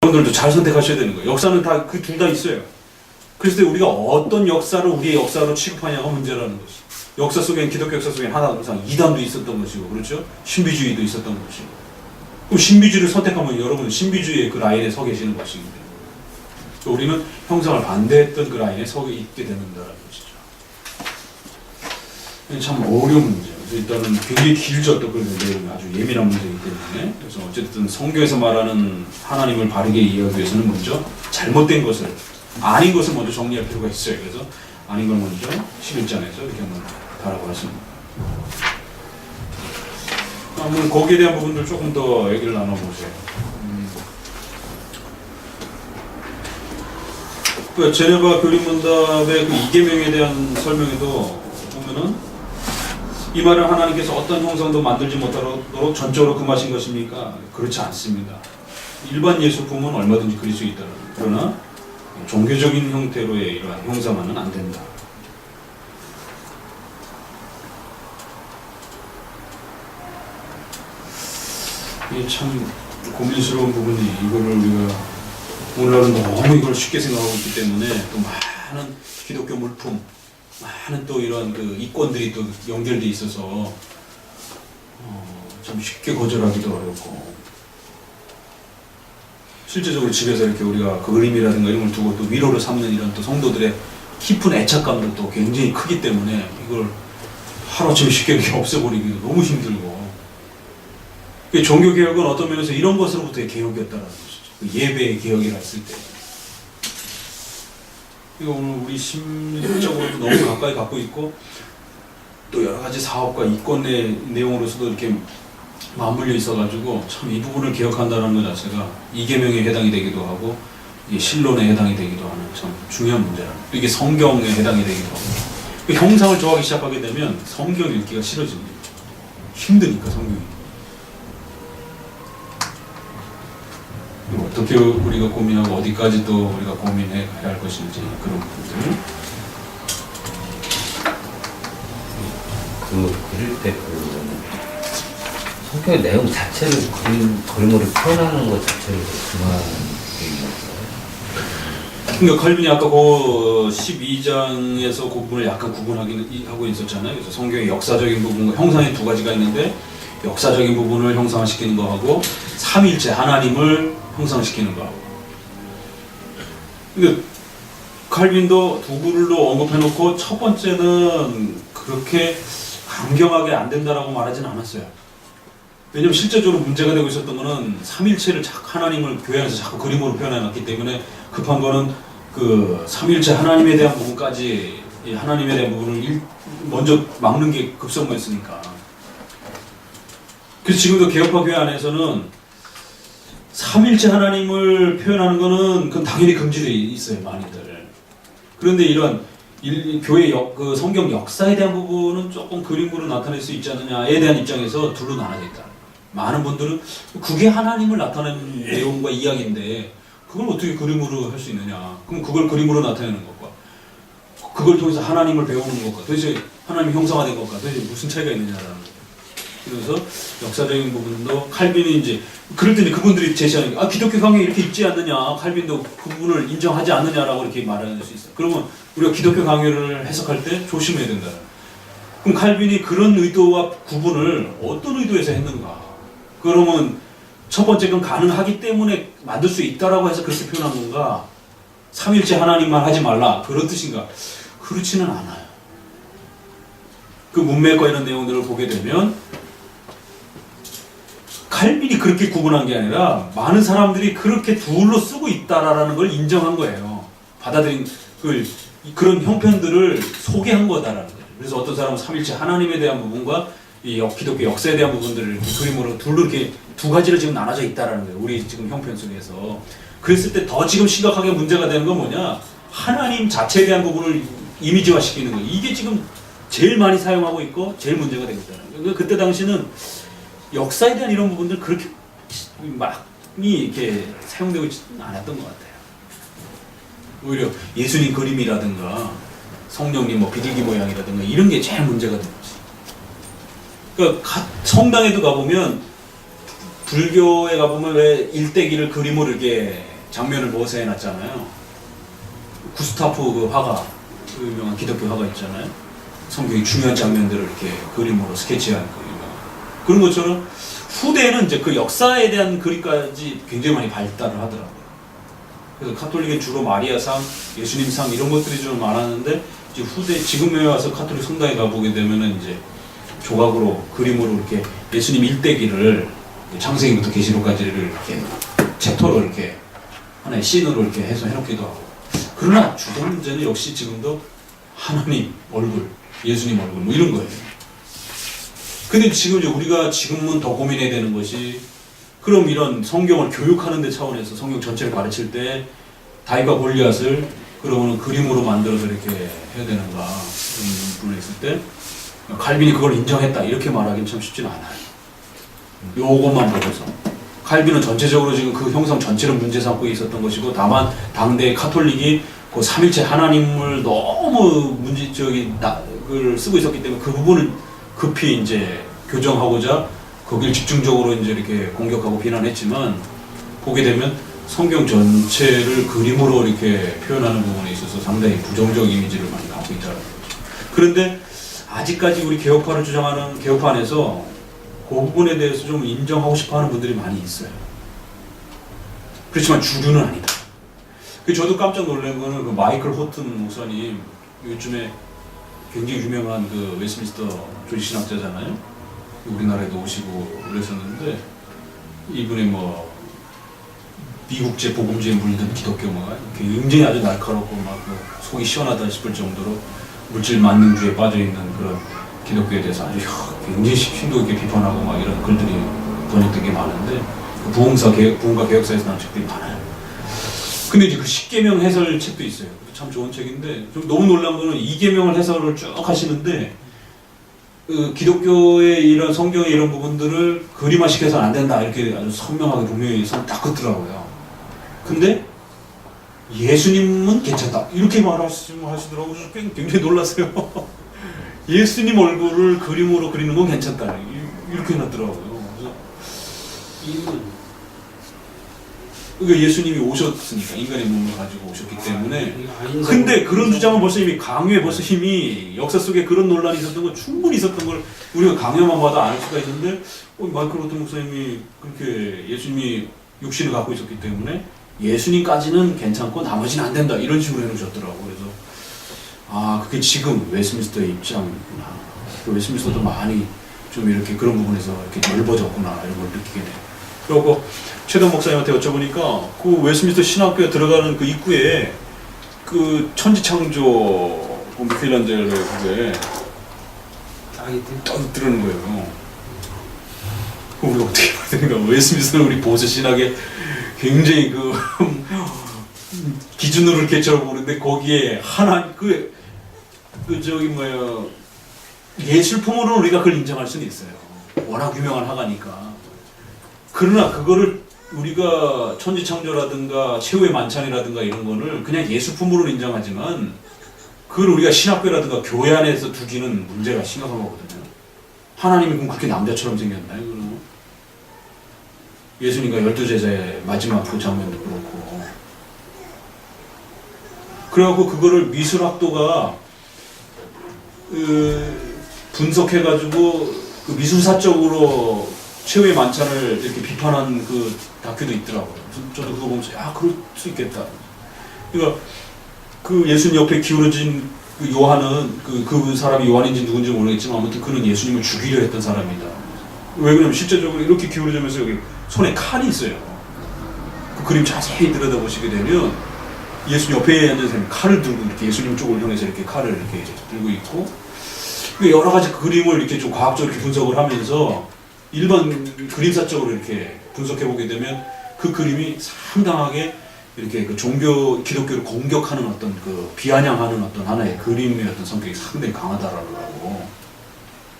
Speaker 1: 여러분들도 잘 선택하셔야 되는 거예요. 역사는 다 그 둘 다 있어요. 그래서 우리가 어떤 역사를 우리의 역사로 취급하냐가 문제라는 것이. 역사 속엔 기독교 역사 속엔 항상 이단도 있었던 것이고 그렇죠? 신비주의도 있었던 것이고 그럼 신비주의를 선택하면 여러분은 신비주의의 그 라인에 서 계시는 것이기 때문에 우리는 형상을 반대했던 그 라인에 서 있게 된다는 것이죠. 참 어려운 문제예요. 그래서 일단은 굉장히 길죠. 또 그 내용이 아주 예민한 문제이기 때문에 그래서 어쨌든 성경에서 말하는 하나님을 바르게 이해하기 위해서는 먼저 잘못된 것을 아닌 것을 먼저 정리할 필요가 있어요. 그래서 아닌 걸 먼저 11장에서 이렇게 한번 바라보았습니다. 한번 거기에 대한 부분들 조금 더 얘기를 나눠보세요. 그 제네바 교리문답의 그 이계명에 대한 설명에도 보면은 이 말은 하나님께서 어떤 형상도 만들지 못하도록 전적으로 금하신 것입니까? 그렇지 않습니다. 일반 예수품은 얼마든지 그릴 수 있다. 그러나 종교적인 형태로의 이러한 형상화는 안 된다. 이게 참 고민스러운 부분이 이거를 우리가 오늘날은 너무 이걸 쉽게 생각하고 있기 때문에 또 많은 기독교 물품, 많은 또 이런 그 이권들이 또 연결돼 있어서 참 쉽게 거절하기도 어렵고 실제적으로 집에서 이렇게 우리가 그 그림이라든가 이런 걸 두고 또 위로를 삼는 이런 또 성도들의 깊은 애착감도 또 굉장히 크기 때문에 이걸 하루아침에 쉽게 이렇게 없애버리기도 너무 힘들고 종교개혁은 어떤 면에서 이런 것으로부터의 개혁이었다는 것이죠. 그 예배의 개혁이라 했을 때 이거 오늘 우리 심리적으로도 너무 가까이 갖고 있고 또 여러 가지 사업과 이권의 내용으로서도 이렇게 맞물려 있어가지고 참 이 부분을 개혁한다는 것 자체가 이계명에 해당이 되기도 하고 신론에 해당이 되기도 하는 참 중요한 문제라. 또 이게 성경에 해당이 되기도 하고 그 형상을 좋아하기 시작하게 되면 성경 읽기가 싫어집니다. 힘드니까 성경이. 어떻게 우리가 고민하고 어디까지 또 우리가 고민해 가야 할 것인지 그런 부분들.
Speaker 3: 그릴 때 성경의 내용 자체를 그림으로 표현하는 것 자체를 그만하는
Speaker 1: 그러니까 칼빈이 아까 그 12장에서 그 부분을 약간 구분하고 있었잖아요. 그래서 성경의 역사적인 부분과 형상의 두 가지가 있는데 역사적인 부분을 형상화시키는 거하고 삼위일체 하나님을 형상시키는 거하고. 그러니까 칼빈도 두 부를로 언급해놓고 첫 번째는 그렇게 강경하게 안 된다라고 말하진 않았어요. 왜냐면 실제적으로 문제가 되고 있었던 거는 삼일체를 하나님을 교회 안에서 자꾸 그림으로 표현해놨기 때문에 급한 거는 그 삼일체 하나님에 대한 부분까지 하나님에 대한 부분을 먼저 막는 게 급선무였으니까. 그래서 지금도 개혁파 교회 안에서는 삼일체 하나님을 표현하는 거는 그건 당연히 금지되어 있어요, 많이들. 그런데 이런 교회 그 성경 역사에 대한 부분은 조금 그림으로 나타낼 수 있지 않느냐에 대한 입장에서 둘로 나눠져 있다. 많은 분들은 그게 하나님을 나타내는 내용과 이야기인데 그걸 어떻게 그림으로 할 수 있느냐. 그럼 그걸 그림으로 나타내는 것과 그걸 통해서 하나님을 배우는 것과 도대체 하나님이 형상화된 것과 도대체 무슨 차이가 있느냐라는 거예요. 그래서 역사적인 부분도 칼빈이 이제 그럴 때 그분들이 제시하는 게 기독교 강요에 이렇게 있지 않느냐, 칼빈도 그 부분을 인정하지 않느냐라고 이렇게 말할 수 있어요. 그러면 우리가 기독교 강요를 해석할 때 조심해야 된다. 그럼 칼빈이 그런 의도와 구분을 어떤 의도에서 했는가? 그러면 첫 번째 건 가능하기 때문에 만들 수 있다라고 해서 그렇게 표현한 건가? 삼일째 하나님만 하지 말라 그런 뜻인가? 그렇지는 않아요. 그 문맥과 이런 내용들을 보게 되면 칼빈이 그렇게 구분한 게 아니라 많은 사람들이 그렇게 둘로 쓰고 있다라는 걸 인정한 거예요. 받아들인 그런 형편들을 소개한 거다라는 거죠. 그래서 어떤 사람은 삼일체 하나님에 대한 부분과 이 기독교 역사에 대한 부분들을 이렇게 그림으로 둘로 이렇게 두 가지로 지금 나눠져 있다라는 거예요. 우리 지금 형편 속에서. 그랬을 때 더 지금 심각하게 문제가 되는 건 뭐냐? 하나님 자체에 대한 부분을 이미지화시키는 거예요. 이게 지금 제일 많이 사용하고 있고 제일 문제가 되고 있다는 거예요. 그때 당시는 역사에 대한 이런 부분들 그렇게 많이 이렇게 사용되고 있지는 않았던 것 같아요. 오히려 예수님 그림이라든가 성령님 비둘기 모양이라든가 이런 게 제일 문제가 되는 거지. 그러니까 성당에도 가보면 불교에 가보면 왜 일대기를 그림으로 이렇게 장면을 모아서 해놨잖아요. 구스타프 그 화가 그 유명한 기독교 화가 있잖아요. 성경의 중요한 장면들을 이렇게 그림으로 스케치한 그런 것처럼 후대에는 이제 그 역사에 대한 그림까지 굉장히 많이 발달을 하더라고요. 그래서 카톨릭은 주로 마리아상, 예수님상 이런 것들이 좀 많았는데 이제 후대 지금에 와서 카톨릭 성당에 가보게 되면은 이제 조각으로 그림으로 이렇게 예수님 일대기를 창세기부터 계시록까지를 이렇게 챕터로 이렇게 하나의 씬으로 이렇게 해서 해놓기도 하고. 그러나 주된 문제는 역시 지금도 하나님 얼굴, 예수님 얼굴 뭐 이런 거예요. 근데 지금 이제 우리가 지금은 더 고민해야 되는 것이 그럼 이런 성경을 교육하는 데 차원에서 성경 전체를 가르칠 때 다윗과 골리앗을 그러면 그림으로 만들어서 이렇게 해야 되는가 이런 부분에 있을 때 칼빈이 그걸 인정했다 이렇게 말하기는 참 쉽지는 않아요. 요것만 보고서 칼빈은 전체적으로 지금 그 형상 전체를 문제 삼고 있었던 것이고 다만 당대 카톨릭이 그 삼일체 하나님을 너무 그걸 쓰고 있었기 때문에 그 부분을 급히 이제 교정하고자 거기를 집중적으로 이제 이렇게 공격하고 비난했지만 보게 되면 성경 전체를 그림으로 이렇게 표현하는 부분에 있어서 상당히 부정적 이미지를 많이 갖고 있다는 거죠. 그런데 아직까지 우리 개혁파를 주장하는 개혁파 안에서 그 부분에 대해서 좀 인정하고 싶어하는 분들이 많이 있어요. 그렇지만 주류는 아니다. 저도 깜짝 놀란 거는 그 마이클 호튼 목사님 요즘에 굉장히 유명한 그 웨스민스터 조지신학자잖아요. 우리나라에도 오시고 그랬었는데 이분의 뭐 미국제 복음제에 물든 기독교가 굉장히 아주 날카롭고 막 속이 시원하다 싶을 정도로 물질 만능주의에 빠져 있는 그런 기독교에 대해서 아주 굉장히 심도 있게 비판하고 막 이런 글들이 번역된 게 많은데 부흥가 개혁사에서 나온 책들이 많아요. 근데 이제 그 10계명 해설 책도 있어요. 참 좋은 책인데 좀 너무 놀란 거는 2계명을 해설을 쭉 하시는데 그 기독교의 이런 성경의 이런 부분들을 그림화시켜서는 안 된다 이렇게 아주 선명하게 분명히 딱 긋더라고요. 근데 예수님은 괜찮다 이렇게 말하시더라고요. 굉장히 놀랐어요. 예수님 얼굴을 그림으로 그리는 건 괜찮다 이렇게 해놨더라고요. 그래서 이건 그러니까 예수님이 오셨으니까 인간의 몸을 가지고 오셨기 때문에 근데 그런 주장은 벌써 이미 강요에 벌써 이미 역사 속에 그런 논란이 있었던 건 충분히 있었던 걸 우리가 강요만 봐도 알 수가 있는데 마이클 호튼 목사님이 그렇게 예수님이 육신을 갖고 있었기 때문에 예수님까지는 괜찮고 나머지는 안 된다 이런 식으로 해놓으셨더라고요. 그래서 아 그게 지금 웨스민스터의 입장이구나. 웨스민스터도 많이 좀 이렇게 그런 부분에서 이렇게 넓어졌구나 이런 걸 느끼게 돼요. 그리고 최동 목사님한테 여쭤보니까 그 웨스민스터 신학교에 들어가는 그 입구에 그 천지창조 미켈란젤로의 그게 딱 들어오는 거예요. 그럼 우리가 어떻게 봐야 되는가? 웨스민스터는 우리 보수 신학의 굉장히 그 기준으로 이렇게 쳐보는데 거기에 하나 예술품으로는 우리가 그걸 인정할 수는 있어요. 워낙 유명한 화가니까. 그러나 그거를 우리가 천지창조라든가 최후의 만찬이라든가 이런 거를 그냥 예술품으로 인정하지만 그걸 우리가 신학교라든가 교회 안에서 두기는 문제가 심각한 거거든요. 하나님이 그럼 그렇게 남자처럼 생겼나요? 그러면? 예수님과 12제자의 마지막 그 장면도 그렇고 그래갖고 그거를 미술학도가 분석해가지고 그 미술사적으로 최후의 만찬을 이렇게 비판한 그 다큐도 있더라고요. 저도 그거 보면서 그럴 수 있겠다. 그러니까 그 예수님 옆에 기울어진 그 요한은 그 사람이 요한인지 누군지 모르겠지만 아무튼 그는 예수님을 죽이려 했던 사람이다. 왜 그러냐면 실제적으로 이렇게 기울어지면서 여기 손에 칼이 있어요. 그 그림 자세히 들여다보시게 되면 예수님 옆에 앉은 사람이 칼을 들고 이렇게 예수님 쪽을 향해서 이렇게 칼을 이렇게 들고 있고 여러 가지 그림을 이렇게 좀 과학적으로 이렇게 분석을 하면서 일반 그림사적으로 이렇게 분석해 보게 되면 그 그림이 상당하게 이렇게 그 종교 기독교를 공격하는 어떤 그 비아냥하는 어떤 하나의 그림의 어떤 성격이 상당히 강하다라고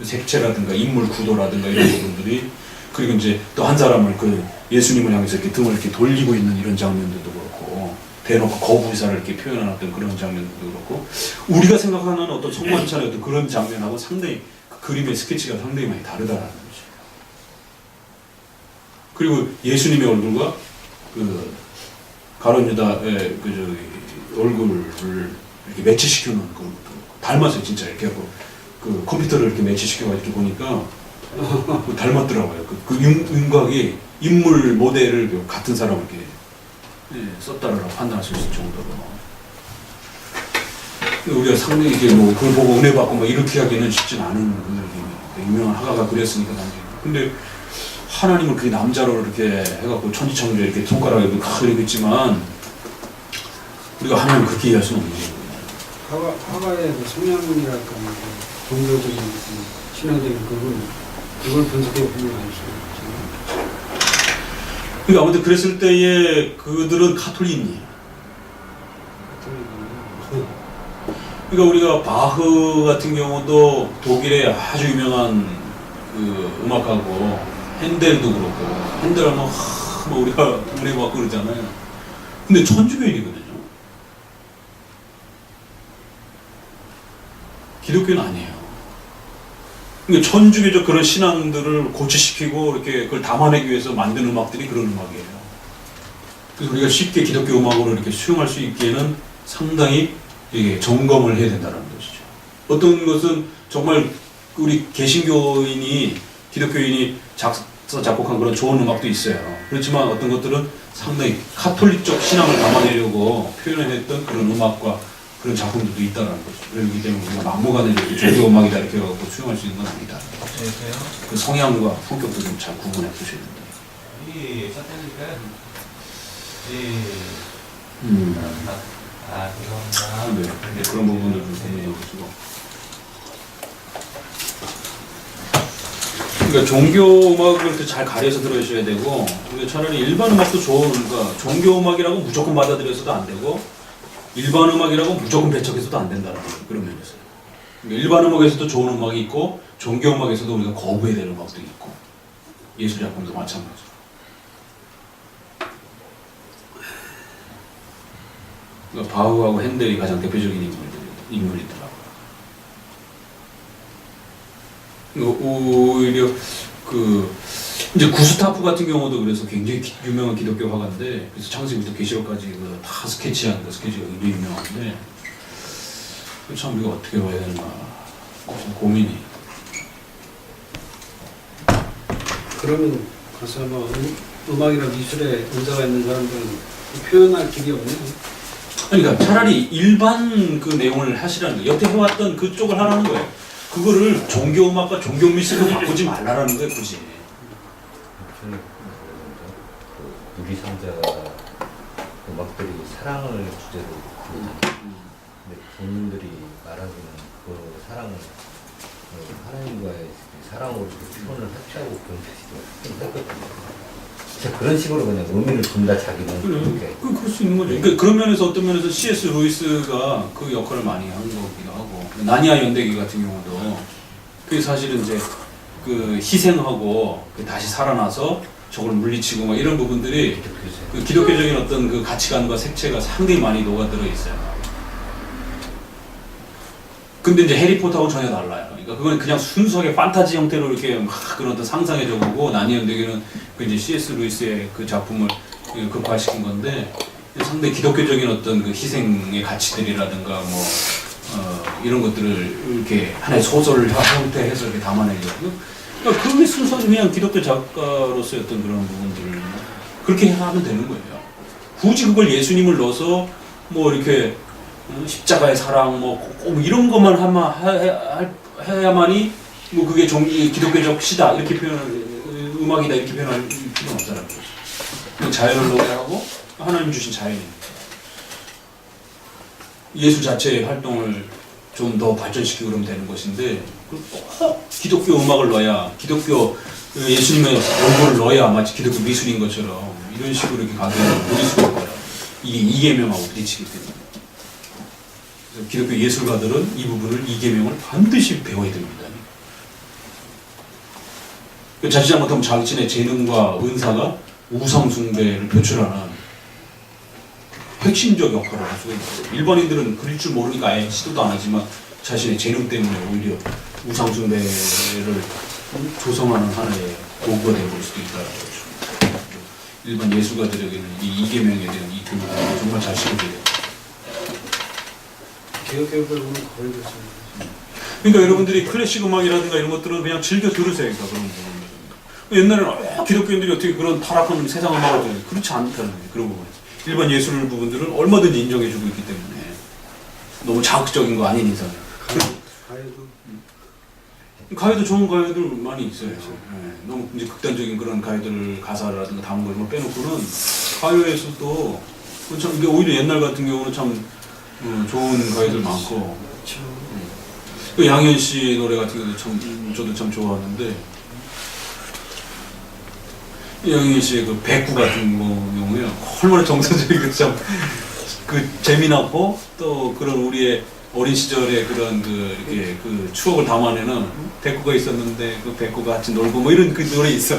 Speaker 1: 색채라든가 인물 구도라든가 이런 부분들이 그리고 이제 또 한 사람을 그 예수님을 향해서 이렇게 등을 이렇게 돌리고 있는 이런 장면들도 그렇고 대놓고 거부 의사를 이렇게 표현하는 어떤 그런 장면들도 그렇고 우리가 생각하는 어떤 성만찬의 어떤 그런 장면하고 상당히 그 그림의 스케치가 상당히 많이 다르다라는 거죠. 그리고 예수님의 얼굴과 그 가룟 유다의 그 얼굴을 이렇게 매치시켜 놓은 그 닮았어요 진짜 이렇게 하고 그 컴퓨터를 이렇게 매치시켜서 이렇게 보니까 닮았더라고요. 그 윤곽이 인물 모델을 같은 사람을 이렇게 썼다라고 판단할 수 있을 정도로. 우리가 상당히 이게 뭐 그걸 보고 은혜 받고 뭐 이렇게 하기는 쉽진 않은 유명한 화가가 그랬으니까 당시. 근데 하나님을 그게 남자로 이렇게 해갖고 천지창조에 이렇게 손가락에 이렇게 있지만 우리가 하나님을 그렇게 이해할 수는 없는 거예요.
Speaker 4: 화가의 그 성향이랄까 종교적인 신앙적인 그걸 분석해 보면 알 수 있죠.
Speaker 1: 그러니까 아무튼 그랬을 때에 그들은 카톨릭이에요. 그러니까 우리가 바흐 같은 경우도 독일의 아주 유명한 그 음악가고 핸델도 그렇고 핸델하면 뭐 우리가 은혜 받고 그러잖아요. 근데 천주교인이거든요. 기독교는 아니에요. 그러니까 천주교적 그런 신앙들을 고치시키고 이렇게 그걸 담아내기 위해서 만든 음악들이 그런 음악이에요. 그래서 우리가 쉽게 기독교 음악으로 이렇게 수용할 수 있기에는 상당히 이게 점검을 해야 된다는 것이죠. 어떤 것은 정말 우리 개신교인이 기독교인이 작곡한 그런 좋은 음악도 있어요. 그렇지만 어떤 것들은 상당히 카톨릭적 신앙을 담아내려고 표현해냈던 그런 음악과 그런 작품들도 있다는 거죠. 그렇기 때문에 우리가 막무가내 종교 음악이다 이렇게 해갖고 수용할 수 있는 건 아니다. 그 성향과 성격도 좀 잘 구분해 보셔야 된다. 네, 그런 부분을 좀 고민해 보시고. 그러니까 종교 음악을 잘 가려서 들으셔야 되고, 우리가 차라리 일반 음악도 좋은, 그러니까 종교 음악이라고 무조건 받아들여서도 안 되고, 일반 음악이라고 무조건 배척해서도 안 된다는 그런 면이 있어요. 그러니까 일반 음악에서도 좋은 음악이 있고, 종교 음악에서도 우리가 거부해야 될 음악도 있고, 예술 작품도 마찬가지로. 그러니까 바흐하고 핸델이 가장 대표적인 인물이더라고요. 오히려 이제 구스타프 같은 경우도 그래서 굉장히 유명한 기독교 화가인데, 그래서 창세기부터 계시록까지 다 스케치한 그 스케치가 굉장히 유명한데, 참 우리가 어떻게 봐야 되나 고민이.
Speaker 4: 그러면 가서 음악이나 미술에 은사가 있는 사람들은 표현할 길이 없네요.
Speaker 1: 그러니까 차라리 일반 그 내용을 하시라는 거예요. 여태 해왔던 그쪽을 하라는 거예요. 그거를 종교음악과 종교미술로 바꾸지 말라라는 거예요, 굳이.
Speaker 3: 유리상자가 음악들이 사랑을 주제로 부르잖아요. 근데 본인들이 말하기는 그 사랑을 하나님과의 사랑으로 표현을 했다고 그런 뜻이죠. 했거든요. 그런 식으로 그냥 의미를 준다 자기는.
Speaker 1: 그래. 그럴 수 있는 거죠. 그러니까 그런 면에서 어떤 면에서 C.S. 루이스가 그 역할을 많이 한 거기도 하고, 나니아 연대기 같은 경우도 그게 사실은 이제 그 희생하고 그 다시 살아나서 적을 물리치고 막 이런 부분들이 그 기독교적인 어떤 그 가치관과 색채가 상당히 많이 녹아들어 있어요. 근데 이제 해리포터하고 전혀 달라요. 그러니까 그건 그냥 순수하게 판타지 형태로 이렇게 막 그런 어떤 상상의 적이고, 나니아 연대기는 그 이제 C.S. 루이스의 그 작품을 극화시킨 건데, 상당히 기독교적인 어떤 그 희생의 가치들이라든가 뭐 이런 것들을 이렇게 하나의 소설 형태해서 이렇게 담아내려고. 그러니까 그게 순수하게 그냥 기독교 작가로서의 어떤 그런 부분들을 그렇게 하면 되는 거예요. 굳이 그걸 예수님을 넣어서 뭐 이렇게 십자가의 사랑 뭐 이런 것만 해야만이 뭐 그게 기독교적 시다 이렇게 음악이다 이렇게 표현할 필요는 없다는 거죠. 자연을 노래하고 하나님 주신 자연입니다. 예술 자체의 활동을 좀 더 발전시키고 그러면 되는 것인데, 꼭 기독교 음악을 넣어야, 기독교 예수님의 얼굴을 넣어야 마치 기독교 미술인 것처럼 이런 식으로 이렇게 가면 우리 수가 있고요. 이게 이계명하고 부딪히기 때문에. 그래서 기독교 예술가들은 이 부분을 이계명을 반드시 배워야 됩니다. 자칫 잘못하면 자신의 재능과 은사가 우상숭배를 표출하는 핵심적 역할을 할 수가 있어요. 일반인들은 그릴 줄 모르니까 아예 시도도 안 하지만 자신의 재능 때문에 오히려 우상숭배를 조성하는 하나의 도구가 되어버릴 수도 있다는 거죠. 일반 예술가들에게는 이 이계명에 대한 이 교육을 정말 잘 시켜줘야 돼요.
Speaker 4: 기독교육을 보면 거의 그렇습니다.
Speaker 1: 그러니까 여러분들이 클래식 음악이라든가 이런 것들은 그냥 즐겨 들으세요. 그러니까 그런 부분. 옛날에는 기독교인들이 어떻게 그런 타락한 세상 음악을 들어요. 그렇지 않다는 거예요. 그런 부분. 일반 예술 부분들은 얼마든지 인정해주고 있기 때문에 너무 자극적인 거 아닌 이상. 가요도 좋은 가요들 많이 있어요. 네. 너무 이제 극단적인 그런 가요들 가사라든가 다음 걸 빼놓고는 가요에서도 참 이게 오히려 옛날 같은 경우는 참 좋은 가요들 많고. 그 양현 씨 노래 같은 경우도 참 저도 참 좋아하는데 양현 씨의 그 백구 같은 경우에 얼마나 정서적이고 참 그 재미나고 또 그런 우리의 어린 시절의 그런 이렇게 그 추억을 담아내는 백구가 있었는데 그 백구가 같이 놀고 뭐 이런 그 노래 있어.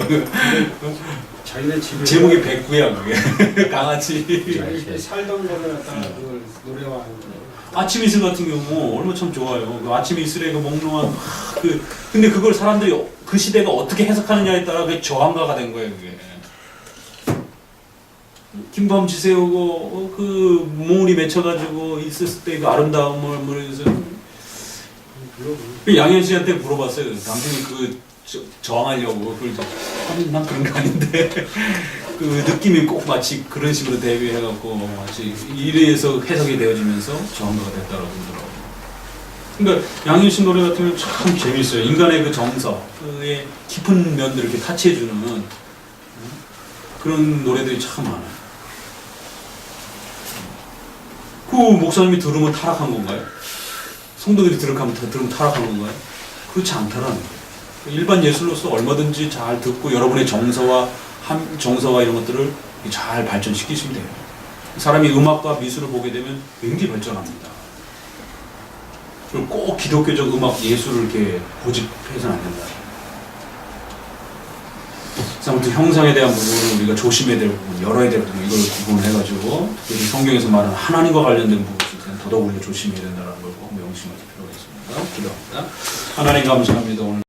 Speaker 4: 자기네 집에
Speaker 1: 제목이 백구야 그게. 강아지.
Speaker 4: 자기 살던 거를 갖다가 그걸 노래와
Speaker 1: 아침 이슬 같은 경우 얼마 참 좋아요. 그 아침 이슬의 그 몽롱한 근데 그걸 사람들이 그 시대가 어떻게 해석하느냐에 따라 그게 저항가가 된 거예요 그게. 김밤 지새우고 그 몽울이 맺혀가지고 있었을 때 그 아름다움을 뭐래서 그 양현 씨한테 물어봤어요. 당신이 그 저항하려고 그걸 아니 난 그런 거 아닌데 그 느낌이 꼭 마치 그런 식으로 대비해갖고 마치 이래서 해석이 되어지면서 저항가가 됐다라고 그러더라고요. 그러니까 양현 씨 노래 같은 경우는 참 재밌어요. 인간의 그 정서의 깊은 면들을 이렇게 타치해주는 그런 노래들이 참 많아요. 그 목사님이 들으면 타락한 건가요? 성도들이 들으면 타락한 건가요? 그렇지 않다라는 거예요. 일반 예술로서 얼마든지 잘 듣고 여러분의 정서와 이런 것들을 잘 발전시키시면 돼요. 사람이 음악과 미술을 보게 되면 굉장히 발전합니다. 그리고 꼭 기독교적 음악 예술을 이렇게 고집해서는 안 된다. 아무튼 형상에 대한 부분은 우리가 조심해야 될 부분, 열어야 될 부분, 이걸 구분해가지고 성경에서 말하는 하나님과 관련된 부분은 더더욱 우리가 조심해야 된다는 걸 꼭 명심하실 필요가 있습니다. 기도합니다. 하나님 감사합니다. 오늘